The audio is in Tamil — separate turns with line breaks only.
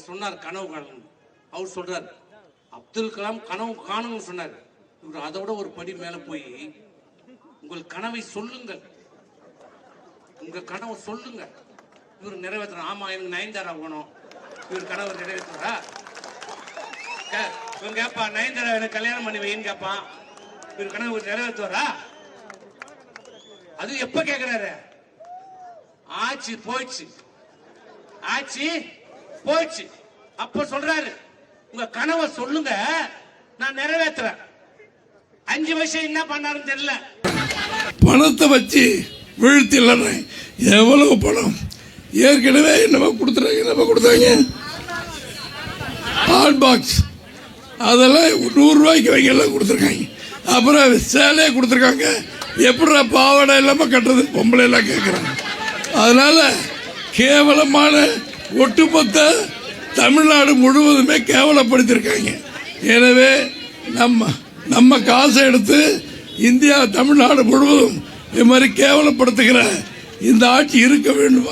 சொன்னார் கனவு காணும். அவர் சொல்றார் அப்துல் கலாம் கனவு காணும்னு சொன்னார். இவர் அதை விட ஒரு படி மேல போய் உங்கள் கனவை சொல்லுங்கள், உங்க கனவை சொல்லுங்க. இவர் நிறைவேற்ற ஆமா எனக்கு நயன்தாரா வேணும். இவர் கனவு நிறைவேற்றுறா? இவன் கேப்பா நயன்தாரா எனக்கு கல்யாணம் பண்ணி வைன்னு கேப்பான். இவர் கனவு நிறைவேற்றுவாரா? அது எப்ப கேக்குறாரு? ஆட்சி போயிடுச்சு, ஆட்சி போயிடுச்சு. அப்ப சொல்றாரு உங்க கனவை சொல்லுங்க, நான் நிறைவேற்றுறேன். 5 வருஷம் என்ன பண்ணாருன்னு தெரியல.
பணத்தை வச்சு வீழ்த்தில எவ்வளவு பணம் ஏற்கனவே நம்ம கொடுத்தாங்க. ஹாட் பாக்ஸ் அதெல்லாம் 100 ரூபாய்க்கு வைக்கலாம் கொடுத்துருக்காங்க. அப்புறம் சேலையே கொடுத்துருக்காங்க. எப்படி பாவாடை இல்லாம கட்டுறது பொம்பளை எல்லாம் கேட்கிறாங்க. அதனால கேவலமான ஒட்டுமொத்த தமிழ்நாடு முழுவதுமே கேவலப்படுத்திருக்காங்க. எனவே நம்ம காசை எடுத்து இந்தியா தமிழ்நாடு முழுவதும் இது மாதிரி கேவலப்படுத்துகிற இந்த ஆட்சி இருக்க வேண்டுமா?